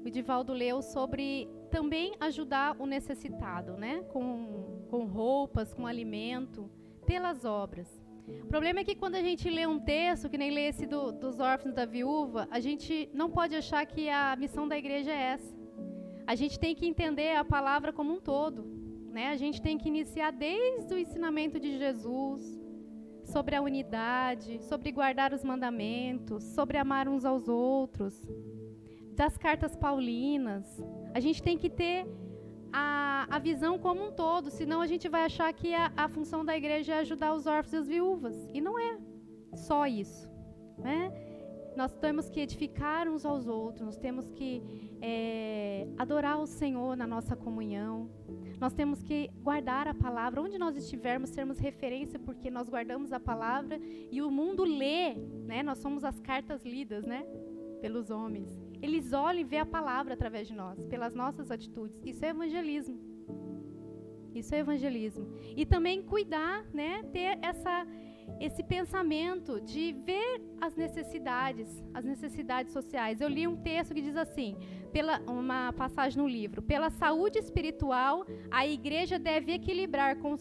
o Edivaldo leu sobre também ajudar o necessitado, né? Com roupas, com alimento, pelas obras. O problema é que quando a gente lê um texto, que nem lê esse dos órfãos da viúva, a gente não pode achar que a missão da igreja é essa. A gente tem que entender a palavra como um todo, né? A gente tem que iniciar desde o ensinamento de Jesus, sobre a unidade, sobre guardar os mandamentos, sobre amar uns aos outros, das cartas paulinas. A gente tem que ter a visão como um todo, senão a gente vai achar que a função da igreja é ajudar os órfãos e as viúvas. E não é só isso, né? Nós temos que edificar uns aos outros, nós temos que adorar o Senhor na nossa comunhão. Nós temos que guardar a palavra, onde nós estivermos, sermos referência, porque nós guardamos a palavra e o mundo lê, né? Nós somos as cartas lidas, né? Pelos homens. Eles olham e vêem a palavra através de nós, pelas nossas atitudes. Isso é evangelismo. Isso é evangelismo. E também cuidar, né? Ter esse pensamento de ver as necessidades sociais. Eu li um texto que diz assim, uma passagem no livro: pela saúde espiritual, a igreja deve equilibrar com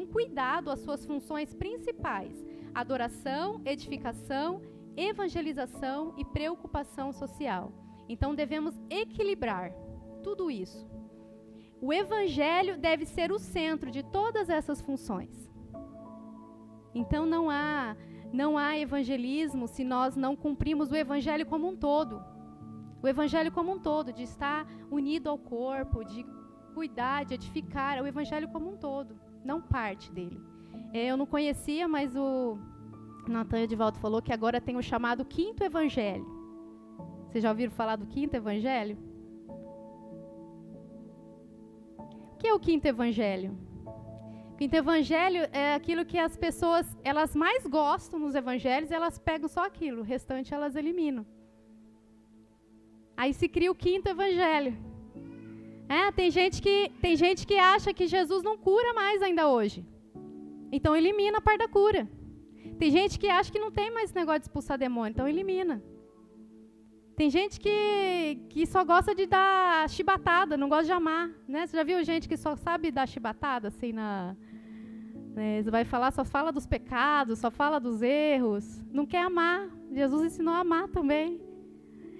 cuidado as suas funções principais: adoração, edificação, evangelização e preocupação social. Então devemos equilibrar tudo isso. O evangelho deve ser o centro de todas essas funções. Então não há evangelismo se nós não cumprimos o evangelho como um todo. O evangelho como um todo, de estar unido ao corpo, de cuidar, de edificar, é o evangelho como um todo, não parte dele. Eu não conhecia, mas o Natan Edivaldo falou que agora tem o chamado quinto evangelho. Vocês já ouviram falar do quinto evangelho? O que é o quinto evangelho? O quinto evangelho é aquilo que as pessoas, elas mais gostam nos evangelhos, elas pegam só aquilo, o restante elas eliminam. Aí se cria o quinto evangelho. Tem gente que acha que Jesus não cura mais ainda hoje. Então elimina a parte da cura. Tem gente que acha que não tem mais esse negócio de expulsar demônio, então elimina. Tem gente que só gosta de dar chibatada, não gosta de amar, né? Você já viu gente que só sabe dar chibatada, assim, você vai falar, só fala dos pecados, só fala dos erros, não quer amar. Jesus ensinou a amar também.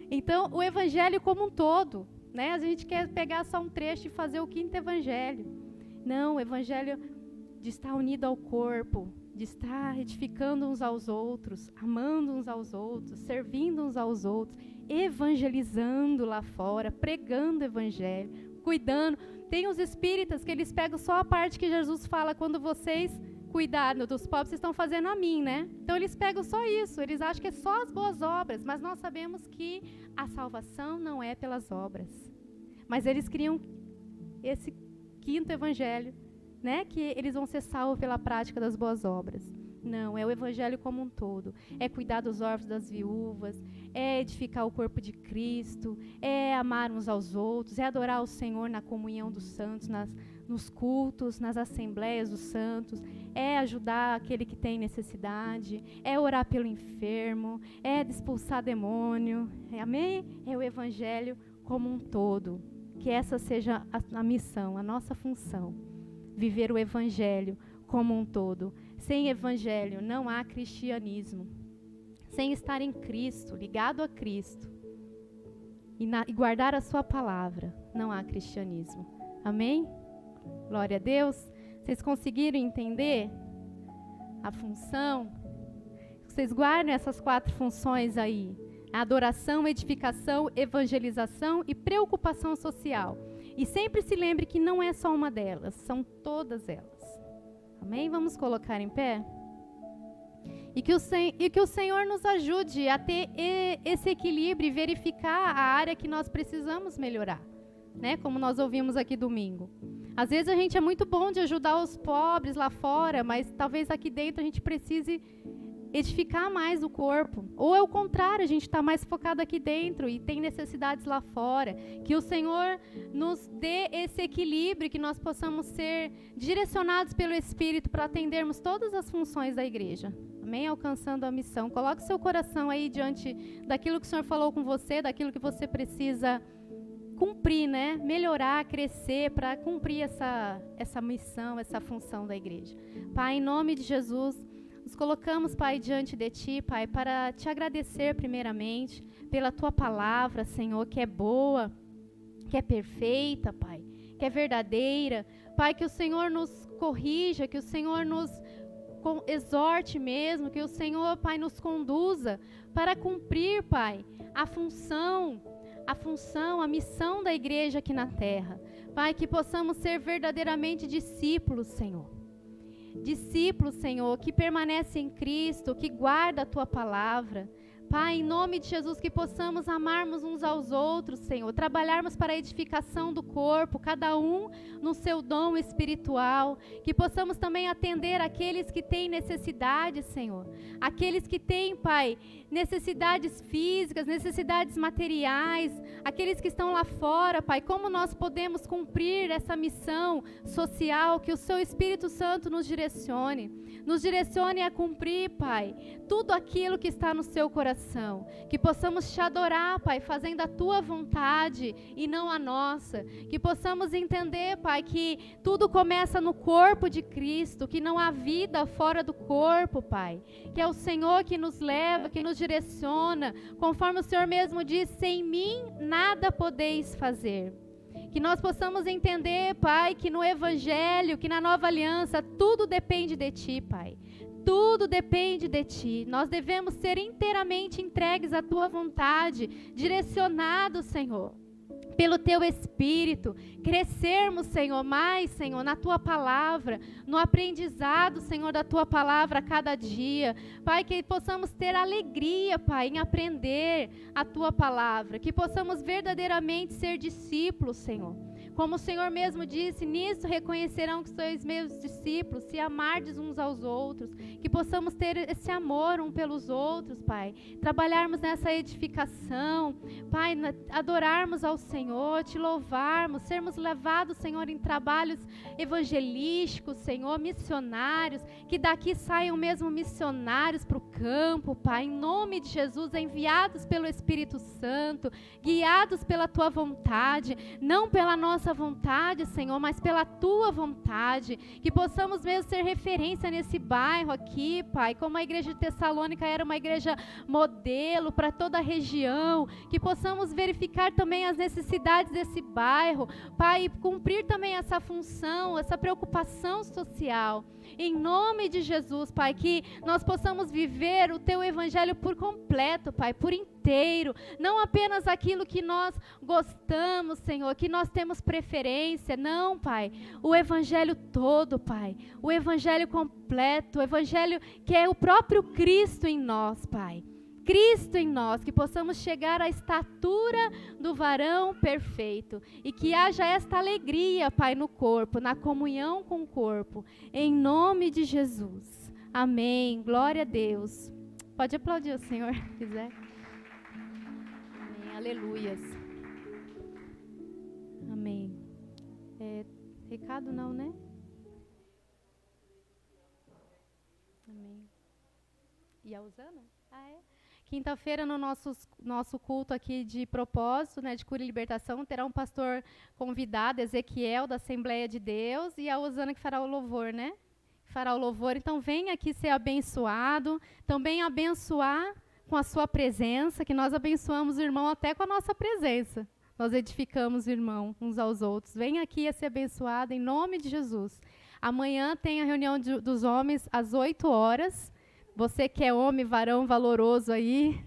Então, o evangelho como um todo, né? A gente quer pegar só um trecho e fazer o quinto evangelho. Não, o evangelho de estar unido ao corpo, de estar edificando uns aos outros, amando uns aos outros, servindo uns aos outros, evangelizando lá fora, pregando o evangelho, cuidando. Tem os espíritas que eles pegam só a parte que Jesus fala: quando vocês cuidarem dos pobres, vocês estão fazendo a mim, né? Então eles pegam só isso, eles acham que é só as boas obras, mas nós sabemos que a salvação não é pelas obras. Mas eles criam esse quinto evangelho, né? Que eles vão ser salvos pela prática das boas obras. Não, é o evangelho como um todo. É cuidar dos órfãos, das viúvas, é edificar o corpo de Cristo, é amar uns aos outros, é adorar o Senhor na comunhão dos santos, nos cultos, nas assembleias dos santos, é ajudar aquele que tem necessidade, é orar pelo enfermo, é expulsar demônio. Amém? É o evangelho como um todo. Que essa seja a missão, a nossa função. Viver o evangelho como um todo. Sem evangelho não há cristianismo. Sem estar em Cristo, ligado a Cristo, e guardar a sua palavra, não há cristianismo. Amém? Glória a Deus. Vocês conseguiram entender a função? Vocês guardem essas 4 funções aí. Adoração, edificação, evangelização e preocupação social. E sempre se lembre que não é só uma delas, são todas elas. Amém? Vamos colocar em pé? E que o Senhor nos ajude a ter esse equilíbrio e verificar a área que nós precisamos melhorar, né? Como nós ouvimos aqui domingo. Às vezes a gente é muito bom de ajudar os pobres lá fora, mas talvez aqui dentro a gente precise edificar mais o corpo. Ou é o contrário, a gente está mais focado aqui dentro e tem necessidades lá fora. Que o Senhor nos dê esse equilíbrio, que nós possamos ser direcionados pelo Espírito para atendermos todas as funções da igreja. Amém? Alcançando a missão. Coloque seu coração aí diante daquilo que o Senhor falou com você, daquilo que você precisa cumprir, né? Melhorar, crescer para cumprir essa missão, essa função da igreja. Pai, em nome de Jesus, nos colocamos, Pai, diante de Ti, Pai, para Te agradecer primeiramente pela Tua palavra, Senhor, que é boa, que é perfeita, Pai, que é verdadeira. Pai, que o Senhor nos corrija, que o Senhor nos exorte mesmo, que o Senhor, Pai, nos conduza para cumprir, Pai, a missão da igreja aqui na terra. Pai, que possamos ser verdadeiramente discípulos, Senhor. Discípulos, Senhor, que permanecem em Cristo, que guarda a Tua palavra. Pai, em nome de Jesus, que possamos amarmos uns aos outros, Senhor, trabalharmos para a edificação do corpo, cada um no seu dom espiritual, que possamos também atender aqueles que têm necessidades, Senhor, aqueles que têm, Pai, necessidades físicas, necessidades materiais, aqueles que estão lá fora, Pai, como nós podemos cumprir essa missão social, que o Seu Espírito Santo nos direcione a cumprir, Pai, tudo aquilo que está no Seu coração, que possamos Te adorar, Pai, fazendo a Tua vontade e não a nossa, que possamos entender, Pai, que tudo começa no corpo de Cristo, que não há vida fora do corpo, Pai, que é o Senhor que nos leva, que nos direciona, conforme o Senhor mesmo disse, sem mim nada podeis fazer. Que nós possamos entender, Pai, que no Evangelho, que na nova aliança, tudo depende de Ti, Pai. Tudo depende de Ti. Nós devemos ser inteiramente entregues à Tua vontade, direcionados, Senhor, pelo Teu Espírito, crescermos, Senhor, mais, Senhor, na Tua palavra, no aprendizado, Senhor, da Tua palavra a cada dia. Pai, que possamos ter alegria, Pai, em aprender a Tua palavra, que possamos verdadeiramente ser discípulos, Senhor. Como o Senhor mesmo disse, nisso reconhecerão que sois meus discípulos, se amardes uns aos outros, que possamos ter esse amor uns pelos outros, Pai, trabalharmos nessa edificação, Pai, adorarmos ao Senhor, Te louvarmos, sermos levados, Senhor, em trabalhos evangelísticos, Senhor, missionários, que daqui saiam mesmo missionários para o campo, Pai, em nome de Jesus, enviados pelo Espírito Santo, guiados pela Tua vontade, não pela nossa vontade, Senhor, mas pela Tua vontade, que possamos mesmo ser referência nesse bairro aqui, Pai, como a igreja de Tessalônica era uma igreja modelo para toda a região, que possamos verificar também as necessidades desse bairro, Pai, e cumprir também essa função, essa preocupação social. Em nome de Jesus, Pai, que nós possamos viver o Teu Evangelho por completo, Pai, por inteiro, não apenas aquilo que nós gostamos, Senhor, que nós temos preferência, não, Pai, o Evangelho todo, Pai, o Evangelho completo, o Evangelho que é o próprio Cristo em nós, Pai. Cristo em nós, que possamos chegar à estatura do varão perfeito e que haja esta alegria, Pai, no corpo, na comunhão com o corpo, em nome de Jesus. Amém. Glória a Deus. Pode aplaudir o Senhor, se quiser. Amém. Aleluias. Amém. Recado não, né? Amém. E a Usana? Ah, é? Quinta-feira, no nosso culto aqui de propósito, né, de cura e libertação, terá um pastor convidado, Ezequiel, da Assembleia de Deus, e a Osana que fará o louvor, né? Fará o louvor. Então, venha aqui ser abençoado, também abençoar com a sua presença, que nós abençoamos o irmão até com a nossa presença. Nós edificamos o irmão uns aos outros. Venha aqui a ser abençoado em nome de Jesus. Amanhã tem a reunião dos homens às 8 horas. Você que é homem, varão valoroso aí,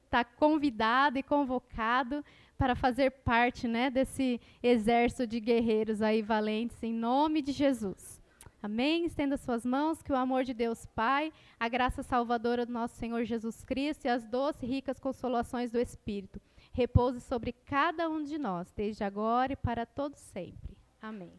está convidado e convocado para fazer parte, né, desse exército de guerreiros aí valentes, em nome de Jesus. Amém? Estenda suas mãos, que o amor de Deus Pai, a graça salvadora do nosso Senhor Jesus Cristo e as doces e ricas consolações do Espírito repouse sobre cada um de nós, desde agora e para todos sempre. Amém.